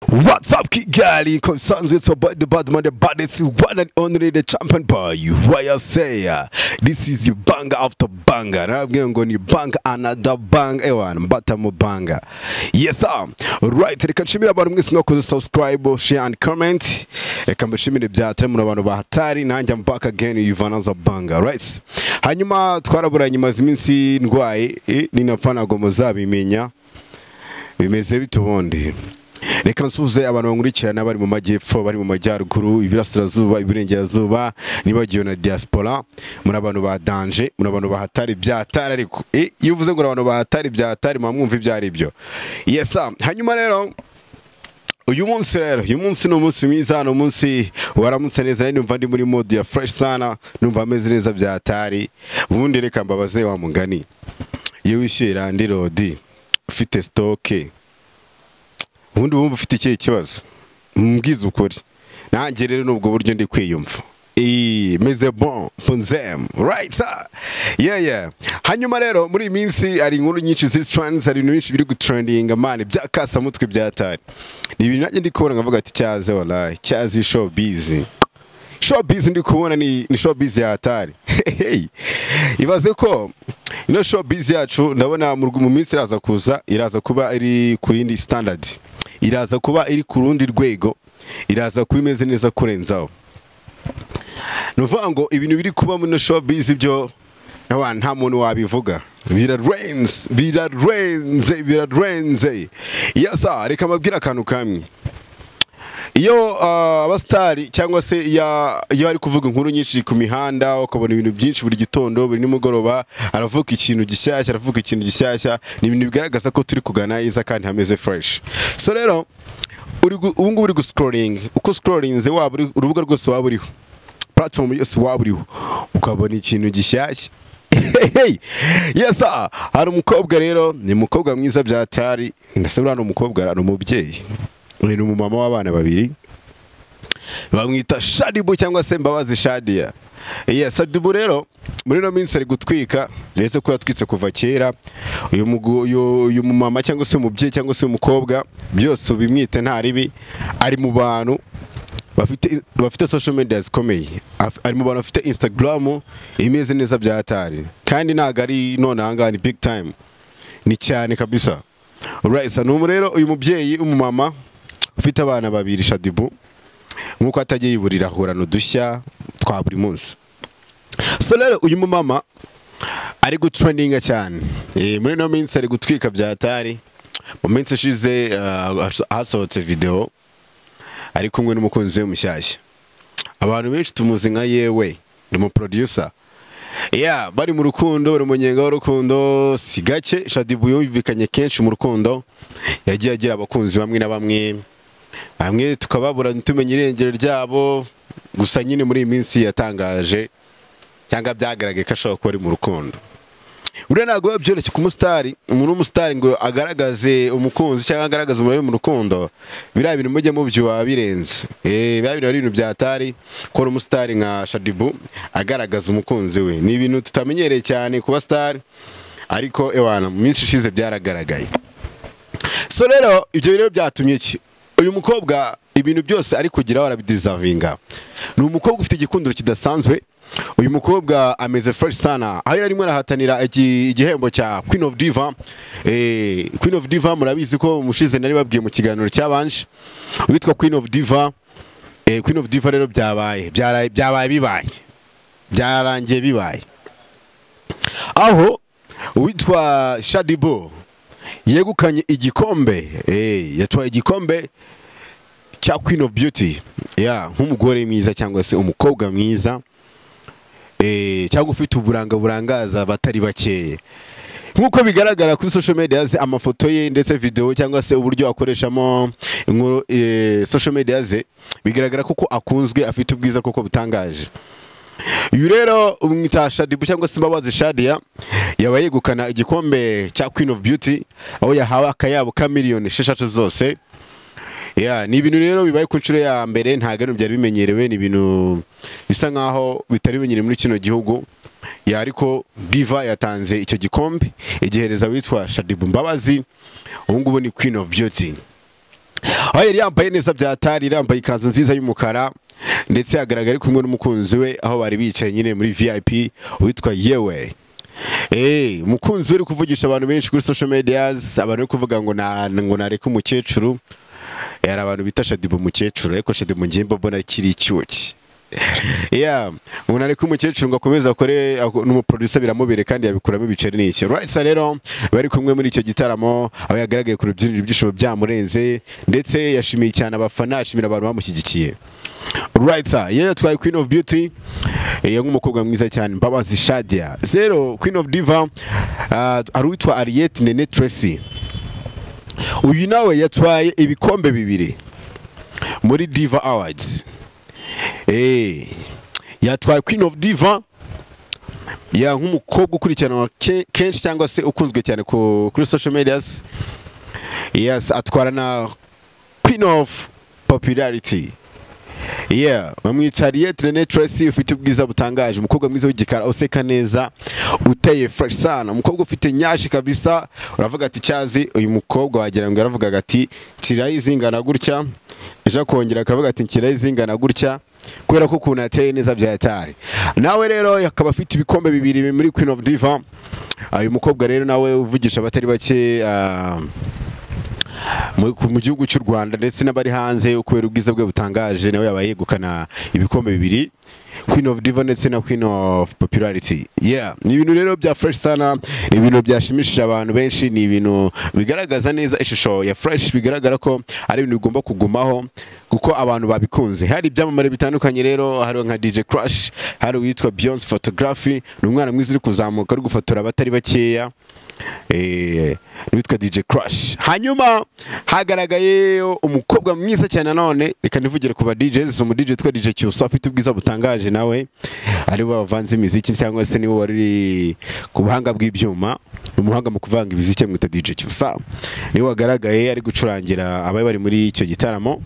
What's up, Kigali? Concerns it's about the bad man, the baddest one and only the champion boy. Why I say this is your banger after banger. I'm going to bang another bang, ewan, batamu banger. Yes, sir. Right, reka nshimira abantu mwese mwakoze subscribe, share and comment. Reka mbashimire byatari mu bantu bahatari nanjye I'm back again with another banger, right? Hanyuma twaraburanye maze iminsi ndwaye, ninapfana ngo muzabimenya. Bimeze bitubundi. Reka nsuze abantu bankurikirana bari mu majyepfo, bari mu majyaruguru, ibirasirazuba, iburengerazuba, nibagiwe na diaspora, muri abantu ba danger, muri abantu bahatari byatari ariko iyo uvuze ngo abantu bahatari byatari mwumva ibyari byo. Yes sir. Hanyuma rero uyu munsi ni umunsi mwiza, no munsi waramutse neza, numva ndi muri mode ya fresh sana, numva ameze neza byatari. Ubundi reka mbabaze wa mugani. Iyo wishyira ndi rodi ufite stock ubundi wumva ufite ikihe kibazo mbwiza ukuri nanjye rero nubwo buryo ndi kwiyumva meze bon ponzem right sir. Yeah hanyuma rero muri iminsi ari inkuru nyinshi z'trends, ari ibintu biri gutrendinga man byakasa mutwe byatari, ni ibintu nanjye ndi kubona ngavuga ati cyaze wallahi cyaze showbiz ndi kubona ni showbiz ya hatari. Ibaze ko ino showbiz yacu ndabona mu minsi iraza kuba iri ku yindi standard, iraza kuba iri ku rundi rwego, iraza kuba imeze neza kurenzaho. Nuvuga ngo ibintu biri kuba muri showbiz byo nta muntu wabivuga, birarenze. Yes reka mabwira akantu kamwe. Iyo abastari cyangwa se iyo ari kuvuga inkuru nyinshi ku mihanda ukabona ibintu byinshi buri gitondo buri nimugoroba aravuga ikintu gishyashya, ni ibintu bigaragaza ko turi kugana iza kandi hameze fresh. So rero ubu uri guscrolling, uko scrollinze waba urubuga rwose waba uriho, platform yose waba uriho, ukabona ikintu gishyashya. Yes sir. Hari umukobwa rero, ni umukobwa mwiza byatari, ndetse buriya umukobwa ari umubyeyi, ni umumama w'abana babiri, bamwita Shaddyboo cyangwa se Mbabazi Shadia. Yes, Shaddyboo rero muri no minsi ari gutwika, ndetse ko yatwitse kuva kera. Uyu mumama cyangwa se umubyeyi cyangwa se umukobwa byose bimwite nta ribi, ari mu bantu bafite social media zikomeye, ari mu bantu bafite Instagram imeze neza byatari, kandi ntago ari none ahanga ni big time, ni cyane kabisa. Right, so rero uyu mubyeyi umumama ufite abana babiri Shaddyboo, nkuko atagiye yiburira ahorana udushya twa buri munsi. So rero uyu mumama ari gutrendinga cyane, muri no minsi ari gutwika byatari. Mu minsi ishize hasohotse video ari kumwe n'umukunzi we mushyashya, abantu benshi tumuzi nka Yewe, ni mu producer. Bari mu rukundo, bari mu nyenga w'urukundo si gake. Shaddyboo yumvikanye kenshi mu rukundo, yagiye agira abakunzi bamwe na bamwe tukababura ntumenye irengero ryabo, gusa nyine muri iyi minsi yatangaje cyangwa byagaragaye ko ashobora kuba ari mu rukundo. Uriya ntabwo byoroshye ku musitari, umuntu w'umusitari ngo agaragaze umukunzi cyangwa agaragaze umuntu mu rukundo, biriya bintu mujye mubyuba birenze. Biriya bintu ari ibintu byatari ko umusitari nka Shaddyboo agaragaza umukunzi we, ni ibintu tutamenyereye cyane kuba star, ariko ewana mu minsi ishize byaragaragaye. So rero ibyo rero byatumye iki uyu mukobwa ibintu byose ari kugira warabideservinga. Ni umukobwa ufite igikundiro kidasanzwe. Uyu mukobwa ameze fresh sana, aho yarimo arahatanira igihembo cya Queen of Diva. Queen of Diva murabizi ko mushize nari babwiye mu kiganiro cyabanje witwa Queen of Diva. Queen of Diva rero byarangiye bibaye, aho witwa Shaddyboo yegukanye igikombe, yatwaye igikombe cya Queen of Beauty, nk'umugore mwiza cyangwa se umukobwa mwiza, cyangwa ufite burangaza batari bakeye. Nkuko bigaragara kuri social media ze, amafoto ye ndetse video cyangwa se uburyo akoreshamo inkuru social media ze, bigaragara koko akunzwe, afite ubwiza koko butangaje. Uyu rero umwita Shaddyboo cyangwa se Mbabazi Shadia yabaye yegukana igikombe cya Queen of Beauty, aho yahawe akayabo ka miliyoni 6 zose. Ni ibintu rero bibaye ku nshuro ya mbere, ntago ari byari bimenyerewe, ni ibintu bisa nkaho bitari bimenyerewe muri kino gihugu. Ariko Diva yatanze icyo gikombe igihereza witwa Shaddyboo Mbabazi, ubu ngubu ni Queen of Beauty. aho yari yambaye neza byatari, yambaye ikanzu nziza y'umukara ndetse agaragara kumwe n'umukunzi we aho bari bicaye nyine muri VIP witwa Yahawe. Umukunzi we uri kuvugisha abantu benshi kuri social medias, abantu bari kuvuga ngo nareke umukecuru. Yari abantu bita Shaddyboo umukecuru, ariko Shaddyboo ngiye mbona kiri icyuki. Umuntu ariko umukecuru ngo akomeze akore n'umuproducer biramubere kandi yabikuramo ibiceri n'iki. Right, so rero bari kumwe muri icyo gitaramo aho yagaragaye ku rubyiniro ibyishimo byamurenze ndetse yashimiye cyane abafana, ashimira abantu bamushyigikiye. Right, sir. Yatwaye Queen of Beauty nk'umukobwa mwiza cyane Mbabazi Shadia. Zero Queen of Diva ari witwa Ariette Nene Tracy. Uyu nawe yatwaye ibikombe bibiri muri Diva Awards. Yatwaye Queen of Diva nk'umukobwa ukurikirana kenshi cyangwa se ukunzwe cyane kuri social medias. Yes, atwara na Queen of Popularity. Bamwita Ariette Nene Tracy, ufite ubwiza butangaje, umukobwa mwiza w'igikara useka neza, uteye fresh sana, umukobwa ufite nyashi kabisa. Uravuga ati cyazi uyu mukobwa wagira ngo yaravugaga ati kirayizingana gutya, ejo kongera akavuga ati kirayizingana gutya kubera ko ukuntu yateye neza byatari. Nawe rero yakaba afite ibikombe bibiri muri Queen of Diva. Uyu mukobwa rero nawe uvugisha abatari bake mu gihugu cy'u Rwanda ndetse n'abari hanze ukubera ubwiza bwe butangaje, nawe yabaye yegukana ibikombe bibiri, Queen of Diva ndetse na Queen of Popularity. Ni ibintu rero bya fresh sana, ni ibintu byashimishije abantu benshi, ni ibintu bigaragaza neza ishusho ya fresh, bigaragara ko ari ibintu bigomba kugumaho kuko abantu babikunze. Hari ibyamamare bitandukanye rero, hari nka DJ Crush, hari witwa Beyonce Photography, ni umwana mwiza uri kuzamuka ari gufotora abatari bakeya, witwa DJ Crush. Hanyuma hagaragaye umukobwa mwiza cyane none, reka nivugire ku ba DJs, umu DJ witwa DJ Cyusa afite ubwiza butangaje, nawe ari bavanze imiziki cyangwa se niwe wari ku buhanga bw'ibyuma, umuhanga mu kuvanga imiziki mwita DJ Cyusa, niwe wagaragaye ari gucurangira abaye bari muri icyo gitaramo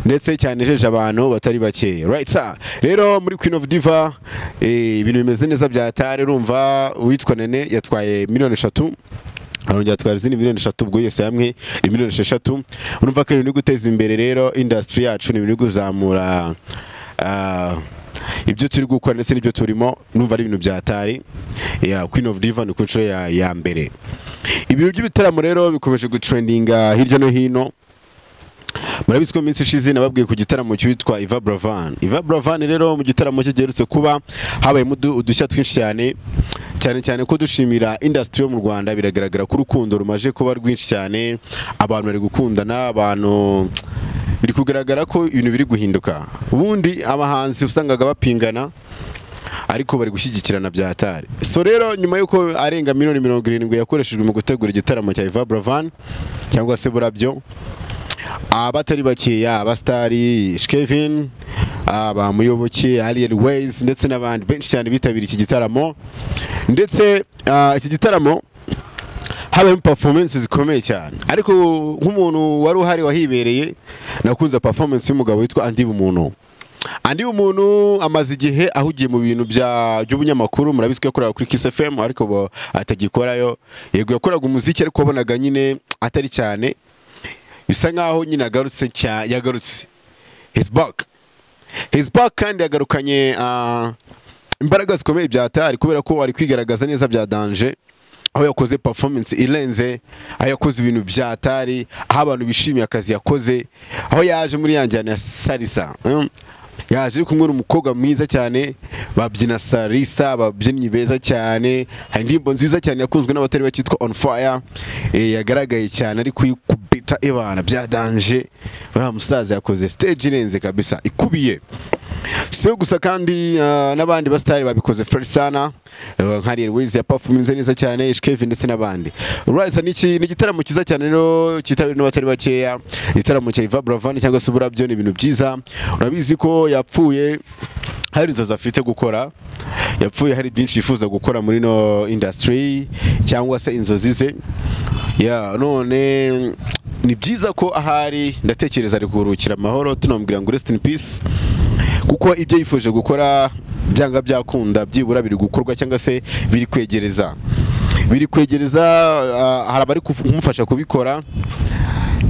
ndetse cyanejeje abantu batari bake. Right, sir. Rero muri Queen of Diva ibintu bimeze neza byatari. Urumva witwa Nene yatwaye $3,000,000, arongera atwara izindi $3,000,000, ubwo yose hamwe $6,000,000. Urumva ko ibintu guteza imbere rero industry yacu, ni ibintu kuzamura ibyo turi gukora ndetse n'ibyo turimo. Numva ari ibintu byatari. Queen of Diva ni ku nshuro ya mbere. Ibintu by'ibitaramo rero bikomeje gutrendinga hirya no hino. Murabizi ko minsi ishize nababwiye ku gitaramo cyitwa Iva Bravan rero mu gitaramo cye giherutse kuba habaye udushya twinshi cyane ko dushimira industry yo mu Rwanda. Biragaragara ko urukundo rumaje kuba rwinshi cyane, abantu bari gukundana, abantu biri kugaragara ko ibintu biri guhinduka. Ubundi abahanzi usangaga bapingana ariko bari gushyigikirana byatari. So rero nyuma yuko arenga $70,000,000 yakoreshejwe mu gutegura igitaramo cya Iva Bravan cyangwa se burabyo, abatari bakeya, abastari Kevin, abamuyoboke Ariel Ways ndetse n'abandi benshi cyane bitabira iki gitaramo. Ndetse iki gitaramo habaye performance zikomeye cyane, ariko nk'umuntu wari uhari wahibereye nakunze performance y'umugabo witwa Andi umuntu amaze igihe ahugiye mu bintu by'ubunyamakuru. Murabizi ko yakoraga kuri Kiss FM ariko atagikorayo. Yego yakoraga umuziki ariko wabonaga nyine atari cyane, bisa nkaho nyine yagarutse. He's back kandi yagarukanye imbaraga zikomeye byatari kubera ko ari kwigaragaza neza bya danger, aho yakoze performance irenze, aho yakoze ibintu byatari, aho abantu bishimiye akazi yakoze, aho yaje muri yanjyana ya Salsa. Yaje kumwe n'umukobwa mwiza cyane, babyina Salsa, babyinnyi beza cyane, hari indirimbo nziza cyane yakunzwe n'abatari bakitwa On Fire. Yagaragaye cyane ari kuyikubita ibana bya danger. Uriya musaza yakoze stage irenze kabisa ikubiye. Siyo gusa kandi n'abandi bastari babikoze fresh sana, nka Ariel Ways ya performance neza cyane, Kevin ndetse n'abandi. Rise ni igitaramo cyiza cyane rero cyitabiriwe n'abatari bakeya. Igitaramo cya Iva Bravan cyangwa se burabyo ni ibintu byiza. Urabizi ko yapfuye hari inzozi afite gukora, yapfuye hari byinshi yifuza gukora muri no industry cyangwa se inzozi ze. None ni byiza ko ahari ndatekereza ari kuruhukira amahoro, tunamubwira ngo rest in peace, kuko ibyo yifuje gukora byanga byakunda byibura biri gukorwa cyangwa se biri kwegereza hari abari kumufasha kubikora.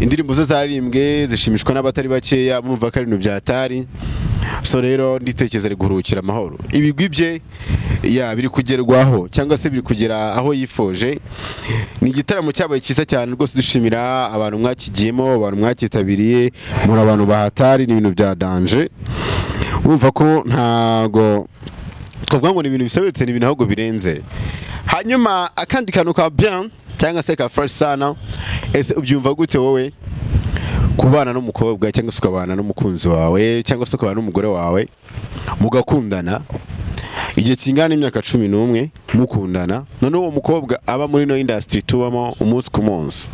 indirimbo ze zaririmbwe zishimishwa n'abatari bakeya murumva ko ari ibintu byatari. So rero nditekereza ari guhurukira amahoro. Ibigwi bye biri kugerwaho cyangwa se biri kugera aho yifoje. Ni igitaramo cyabaye cyiza cyane rwose, dushimira abantu mwakigiyemo, abantu mwakitabiriye, muri abantu bahatari, ni ibintu bya danje. Urumva ko ntago twavuga ngo ni ibintu bisabetse, ni ibintu ahubwo birenze. Hanyuma akandi kantu ka bien cyangwa se ka fresh sana, ese ubyumva gute wowe kubana n'umukobwa cyangwa se ukabana n'umukunzi wawe cyangwa se ukabana n'umugore wawe mugakundana igihe kingana n'imyaka 11 mukundana, none uwo mukobwa aba muri no industry tubamo umunsi ku munsi?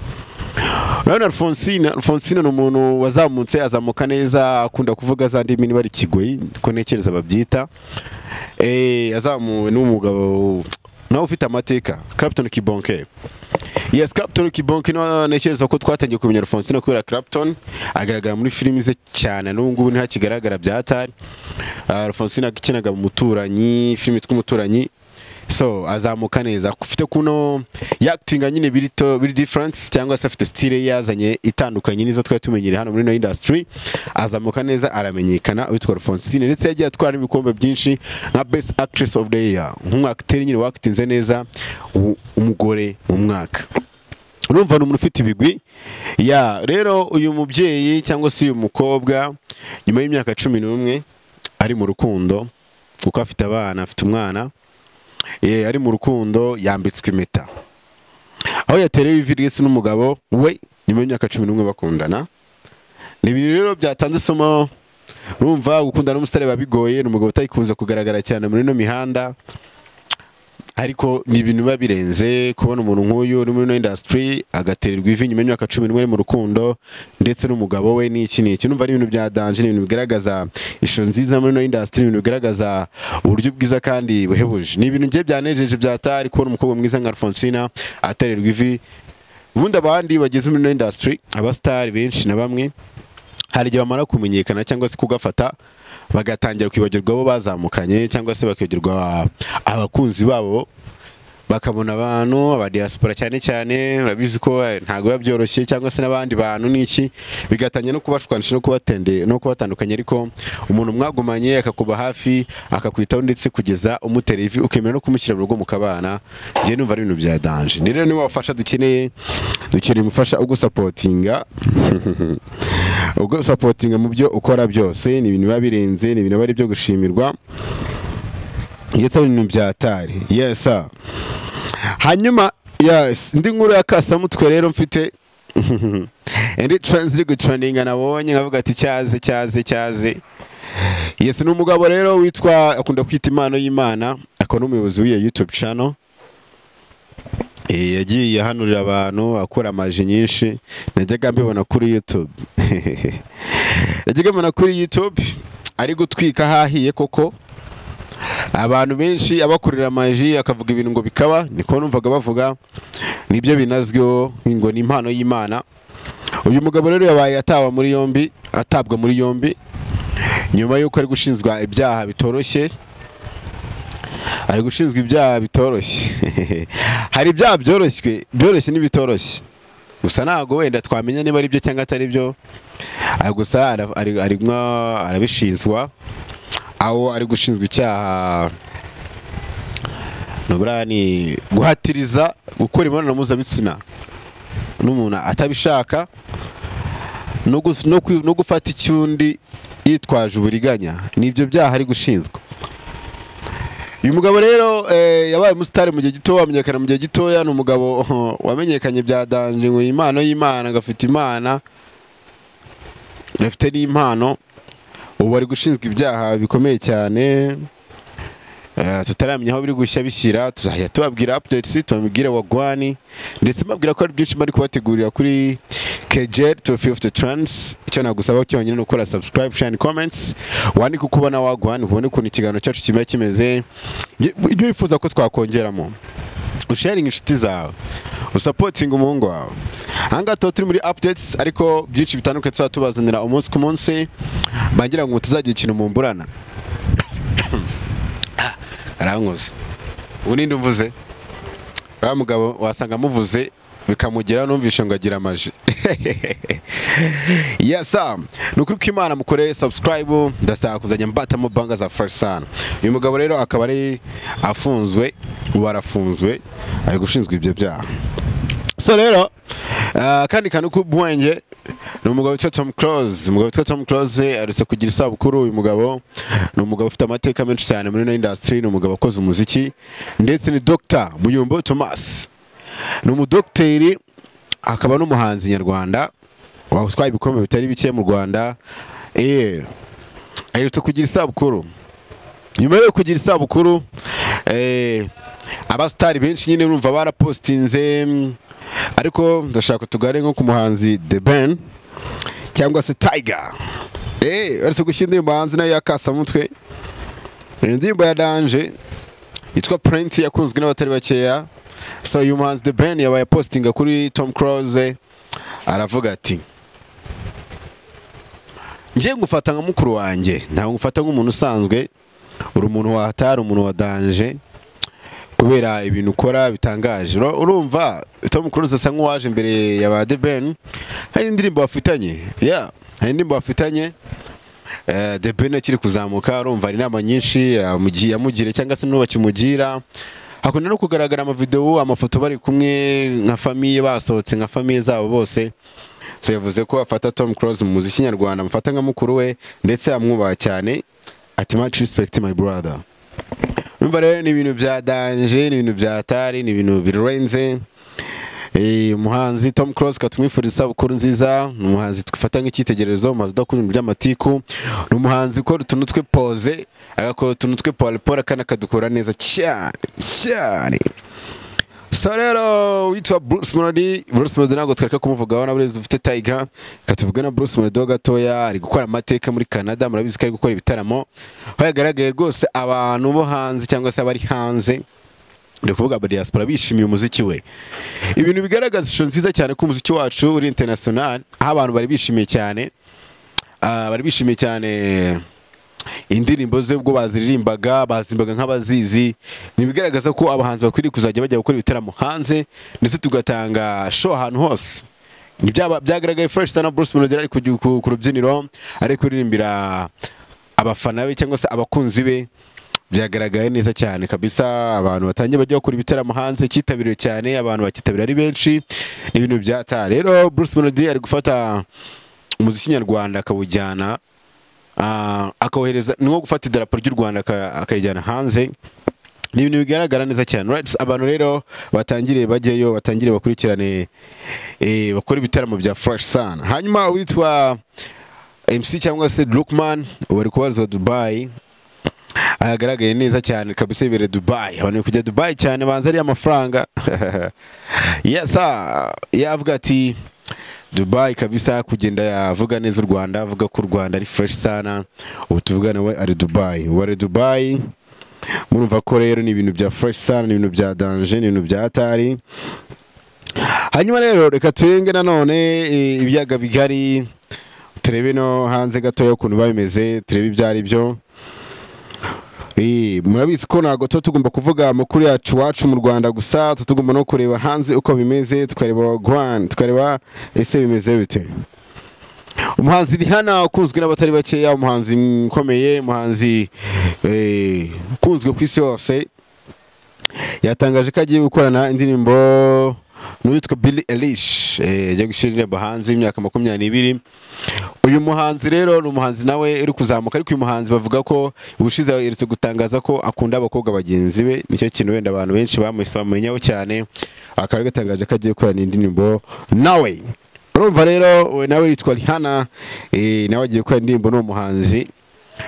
Rufonsine ni umuntu wazamutse, azamuka neza, akunda kuvuga za ndimi niba ari kigoyi ko nekereza babyita. Azamuwe n'umugabo nawe ufite amateka, Clapton Kibonke. Yes, Clapton Kibonke nekereza ko twatangiye kumenya Rufonsine kubera Clapton agaragara muri filimi ze cyane, n'ubu ngubu ntihakigaragara byatari. Rufonsine akinaga mu muturanyi, filimi tw'umuturanyi. So azamuka neza, ufite kuno acting nyine biri difference cyangwa se afite style yazanye itandukanye nizo twari tumenyere hano muri no industry. Azamuka neza, aramenyekana, witwa Rufonsine, ndetse yagiye atwara ibikombe byinshi nka Best Actress of the Year, nk'umwacteur nyine wakitinze neza umugore mu mwaka. Urumva n'umuntu ufite ibigwi. Rero uyu mubyeyi cyangwa se uyu mukobwa nyuma y'imyaka 11 ari mu rukundo, kuko afite abana, afite umwana, ari mu rukundo, yambitswe impeta, aho yaterewe ivirigesi n'umugabo we nyuma y'imyaka 11 bakundana. Ni ibintu rero byatanze somo. Urumva gukundana n'umusore babigoye, n'umugabo utayikunze kugaragara cyane muri no mihanda, ariko ni ibintu biba birenze kubona umuntu nk'uyu uri muri no industry agatererwa ivi nyuma y'imyaka 11 mu rukundo ndetse n'umugabo we. N'iki numva ari ibintu bya danje, ni ibintu bigaragaza isho nziza muri no industry, ni ibintu bigaragaza uburyo bwiza kandi buhebuje. Ni ibintu ngiye byanejeje byatari kubona umukobwa mwiza nka Rufonsine atererwa ivi. Ubundi abandi bageze muri no industry, abastar benshi na bamwe hari igihe bamara kumenyekana cyangwa se kugafata bagatangira kwibagirwa abo bazamukanye cyangwa se bakibagirwa abakunzi babo, bakabona abantu aba diaspora cyane cyane. Urabizi ko ntago biba byoroshye, cyangwa se n'abandi bantu n'iki bigatanya no kubashwanisha no kubatandukanya, ariko umuntu mwagumanye akakuba hafi akakwitaho ndetse kugeza umutereye ivi ukemera no kumushyira mu rugo mukabana. Ngiye numva ari ibintu bya danje. Ni rero niba wafasha dukeneye umufasha ugusapotinga mu byo ukora byose. Ni ibintu biba birenze, ni ibintu bari byo gushimirwa, ndetse ari ibintu byatari. Yes sir. Hanyuma indi nkuru ya kasamutwe rero mfite indi trending nabonye nkavuga ati cyaze. Yes, ni umugabo rero witwa, akunda kwita impano y'Imana, akaba n'umuyobozi w'iyo YouTube channel. Yagiye yahanurira abantu, akora amaji nyinshi, najyaga mbibona kuri YouTube. Ari gutwika hahiye koko, abantu benshi abakorera amaji akavuga ibintu ngo bikaba, niko numvaga bavuga, nibyo binazweho ngo ni impano y'Imana. Uyu mugabo rero yabaye atabwa muri yombi nyuma yuko ari gushinzwa ibyaha bitoroshye. Hari ibyaha byoroshye n'ibitoroshye, gusa ntago wenda twamenya niba ari byo cyangwa atari byo. Gusa arabishinzwa, aho ari gushinzwa icyaha n'uburani guhatiriza gukora imibonano mpuzabitsina n'umuntu atabishaka, no gufata icyundi yitwaje uburiganya. Nibyo byaha ari gushinzwa. Uyu mugabo rero yabaye umusitari mu gihe gito, wamenyekana mu gihe gitoya. Ni umugabo wamenyekanye bya danje, ngo impano y'Imana, agafite Imana, afite n'impano. Ubu ari gushinzwa ibyaha bikomeye cyane, tutaramenya aho biri gushya bishyira. Tuzajya tubabwira updates, tubabwira wagwani, ndetse mbabwira ko ari byinshi bari kubategurira kuri KJ to 50 Trends. Icyo nagusaba cyonyine no gukora subscribe, share, comments, wandike uko ubona wagwani, ubone ukuntu ikiganiro cyacu kimwe kimeze, ibyo wifuza ko twakongeramo, usharing inshuti zawe, usapoting umuhungu wawe. Hanga turi muri updates, ariko byinshi bitandukanye tuzatubazanira umunsi ku munsi. Bagira ngo tuzagira ikintu mumburana. Arankoze uninde umvuze, wa mugabo wasanga muvuze bikamugera, numvishe ngo agira amaji. Yes sir, nukuri ko Imana mukore subscribe, ndasaba kuzajya mbatamo banga za fresh sana. Uyu mugabo rero akaba ari afunzwe, warafunzwe ari gushinzwe ibyo byaha. So rero kandi kantu kubwenge ni umugabo witwa Tom Close. Umugabo witwa Tom Close aretse kugira isabukuru. Uyu mugabo ni umugabo ufite amateka menshi cyane muri ino industry, ni umugabo wakoze umuziki ndetse ni Dr. Muyombo Thomas. Ni umudokteri akaba n'umuhanzi nyarwanda watwaye ibikombe bitari bike mu Rwanda. Aretse kugira isabukuru. Nyuma yo kugira isabukuru abastari benshi nyine urumva barapostinze, ariko ndashaka tugare nko ku muhanzi The Ben cyangwa se Tiger. Aretse gushyira umuhanzi nayo yakasa mutwe. Indirimbo ya Danje yitwa Print yakunzwe n'abatari bakeya. So uyu muhanzi The Ben yabaye postinga kuri Tom Close aravuga ati ngiye ngufata nka mukuru wanjye, ntabwo ngufata nk'umuntu usanzwe, uri umuntu wahatari, umuntu wa Danje kubera ibintu ukora bitangaje. Urumva Tom Close asa nk'uwaje imbere ya ba The Ben, hari indirimbo bafitanye, hari indirimbo bafitanye. The Ben akiri kuzamuka, urumva ari inama nyinshi yamugire cyangwa se n'ubakimugira. Hakunda no kugaragara amavideo, amafoto bari kumwe nka famille, basohotse nka famille zabo bose. So yavuze ko afata Tom Close mu muziki nyarwanda, amufata nka mukuru we ndetse amwubaha cyane. Ati much respect my brother. Umva rero ni ibintu bya Danje, ni ibintu bya Atari, ni ibintu birenze. Umuhanzi Tom Close katumwifuriza isabukuru nziza. Ni umuhanzi twifata nk'icyitegererezo, umuhanzi udakora ibintu by'amatiku. Ni umuhanzi ukora utuntu twe pose, agakora utuntu twe pole kandi akadukora neza cyane. So rero witwa Bruce Melody. Bruce Melody ntabwo twereka kumuvugaho, nabwo ufite Tiger. Katuvuga na Bruce Melody gatoya, ari gukora amateka muri Canada. Murabizi ko ari gukora ibitaramo, aho yagaragaye rwose abantu bo hanze cyangwa se abari hanze, ndi kuvuga aba diaspora, bishimiye umuziki we. Ibintu bigaragaza ishusho nziza cyane ko umuziki wacu uri international, aho abantu bari bishimiye cyane indirimbo ze ubwo baziririmbaga nk'abazizi. Ni bigaragaza ko abahanzi bakwiriye kuzajya bajya gukora ibitaramo hanze ndetse tugatanga show ahantu hose. Byagaragaye fresh sana. Bruce Melody ari ku rubyiniro ari kuririmbira abafana be cyangwa se abakunzi be, byagaragaye neza cyane kabisa. Abantu batangiye bajya gukora ibitaramo hanze, cyitabiriwe cyane, abantu bakitabira ari benshi, ibintu byata. Rero Bruce Melody ari gufata umuziki nyarwanda akawujyana, akawohereza, ni nko gufata idarapo ry'u Rwanda akayijyana hanze. Ni ibintu bigaragara neza cyane, right? Abantu rero batangire bajyeyo, batangire bakurikirane, bakora ibitaramo bya fresh sana. Hanyuma witwa MC cyangwa se Lookman wari kubarizwa Dubai, agaragaye neza cyane kabisa, ibere Dubai. Abantu kujya Dubai cyane banza ari amafaranga. Yes yavuga ati Dubai kabisa, kugenda yavuga neza u Rwanda, avuga ko u Rwanda ari fresh sana. Ubu tuvugana we ari Dubai, wari Dubai. Murumva ko rero ni ibintu bya fresh sana, ni ibintu bya Danje, ni ibintu bya Atari. Hanyuma rero reka turenge nanone ibyaga bigari, turebe no hanze gatoya ukuntu babimeze, turebe ibyari byo. Murabizi ko ntago tugomba kuvuga amakuru yacu wacu mu Rwanda gusa, tugomba no kureba hanze uko bimeze, tukareba ese bimeze bite. Umuhanzi Rihanna ukunzwe n'abatari bakeya, umuhanzi ukomeye, umuhanzi ukunzwe ku isi yose, yatangaje ko agiye gukorana indirimbo n'uwitwa Billie Eilish, yagiye gushyira hanze y'imyaka 22. Uyu muhanzi rero ni umuhanzi nawe uri kuzamuka, ariko uyu muhanzi bavuga ko ubushize yeretse gutangaza ko akunda abakobwa bagenzi be. Nicyo kintu wenda abantu benshi bamenyaho cyane, akaba gatangaje ko agiye gukorana indirimbo nawe. Urumva rero nawe yitwa Rihanna, nawe agiye gukora indirimbo n'umuhanzi.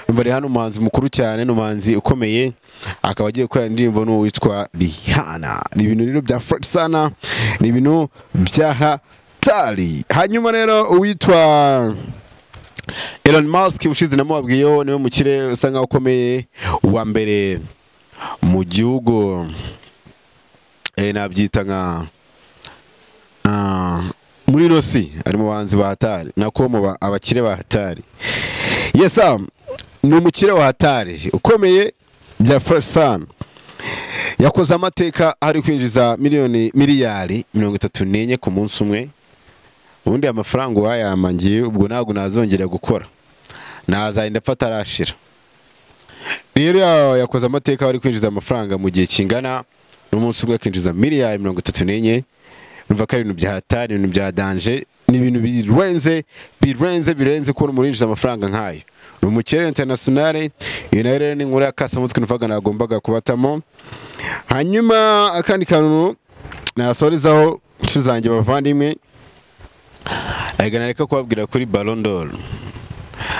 Urumva Rihanna umuhanzi mukuru cyane, n'umuhanzi ukomeye, akaba agiye gukora indirimbo n'uwitwa Rihanna. Ni ibintu rero bya fresh sana, ni ibintu bya Hatari. Hanyuma rero uwitwa Elon Musk ushize namubabwiyeho, niwe mukire usa nkaho ukomeye wa mbere mu gihugu, nabyita nka muri Rosi, ari mu bahanzi ba Hatari, nako mu abakire ba Hatari. Yes ni umukire wa Hatari ukomeye bya fresh sana. Yakoze amateka ari kwinjiza miliyari 34 ku munsi umwe. ubundi amafaranga wayamangiye ubwo ntabwo nazongera gukora nazahenda mfata arashira. Rero yakoze amateka bari kwinjiza amafaranga mu gihe kingana n'umunsi umwe akinjiza miliyari 34. Urumva ko ari ibintu bya hatari, ibintu bya danger, ni ibintu birenze ko umurinjiza amafaranga nkayo. Umukere internationale rero ni nkuru yakasa mutwe nuvaga nagombaga kubatamo. Hanyuma akandi kantu nasorizaho nshizange bavandimwe ayiganareka kubabwira kuri Ballon d'Or.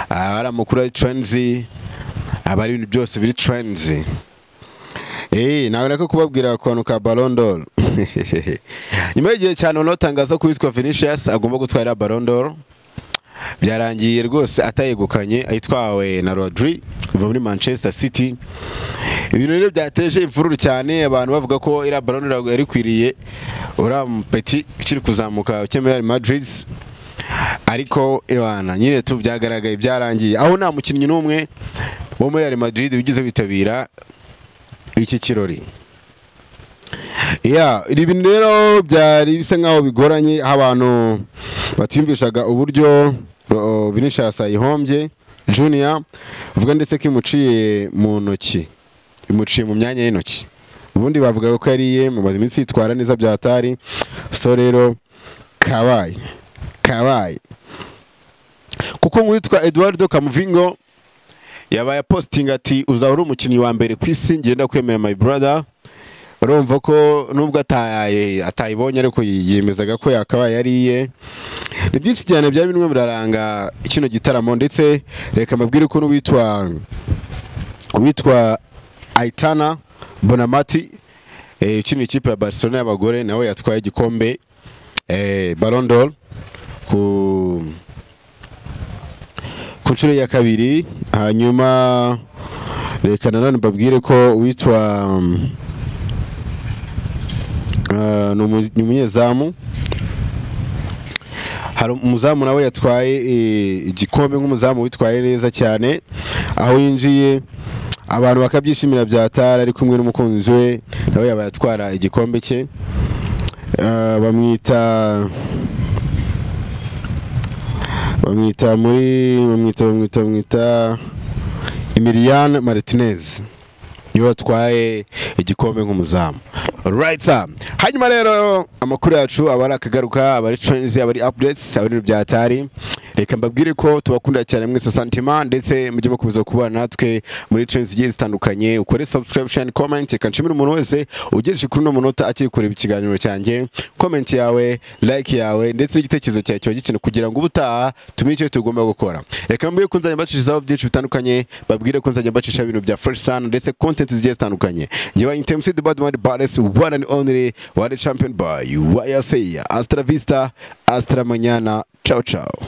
Ara mukuru trends abari ibintu byose biri trends. Nawe nako kubabwira kwanu ka Ballon d'Or. Nyuma y'igihe cyane unotangaza ko witwa Vinicius agomba gutwara Ballon d'Or. Byarangiye rwose atayegukanye ayitwawe na Rodri kuva muri Manchester City. Ibintu rero byateje imvururu cyane, abantu bavuga ko ira Ballon d'Or yari kwiriye Uram Petit kiri kuzamuka ukemera Madrid. Ariko ibana nyine tu byagaragaye byarangiye aho nta mukinnyi n'umwe wo muri Real Madrid bigize bitabira iki kirori. Ibi rero byari bisa nkaho bigoranye abantu batimvishaga uburyo Vinicius yihombye Junior uvuga ndetse ko imuciye mu ntoki, imuciye mu myanya y'intoki. Ubundi bavuga ko yariye mu mazi minsi yitwara neza byatari. So rero kabaye kuko nk'uwitwa Eduardo Camavingo yabaye posting ati uzahora umukinnyi wa mbere ku isi ngenda kwemera my brother. Urumva ko nubwo atayibonye ariko yiyemezaga ko yakabaye yariye. Ni byinshi cyane byari bimwe biraranga kino gitaramo, ndetse reka mabwire ko witwa Aitana Bonamati kino ikipe ya Barcelona y'abagore nawe yatwaye igikombe Ballon d'Or ku nshuro ya kabiri. Hanyuma reka nanone mbabwire ko witwa ni umunyezamu, hari umuzamu nawe yatwaye igikombe nk'umuzamu witwaye neza cyane, aho yinjiye abantu bakabyishimira byatara ari kumwe n'umukunzi we nawe yabaye atwara igikombe cye. bamwita Emiliano Martinez niwe watwaye igikombe nk'umuzamu. Right sir. Hanyuma rero amakuru yacu abari akagaruka, abari trends, abari updates, abari byatari. Reka mbabwire ko tubakunda cyane mwese sentiment, ndetse mujye mukomeza kubana natwe muri trends zigiye zitandukanye. Ukore subscription, comment, reka nshimire umuntu wese ugejeje kuri no munota akiri kureba ikiganiro cyanjye. Comment yawe, like yawe, ndetse n'igitekerezo cyawe cyo gikino kugira ngo ubutaha tumenye icyo tugomba gukora. Reka mbwiye ko nzajya mbacishaho byinshi bitandukanye, babwire ko nzajya mbacisha ibintu bya fresh sun ndetse content zigiye zitandukanye. Ngiye intMC the bad man baddest one and only world champion by YSA. Hasta la vista, hasta mañana. Ciao ciao.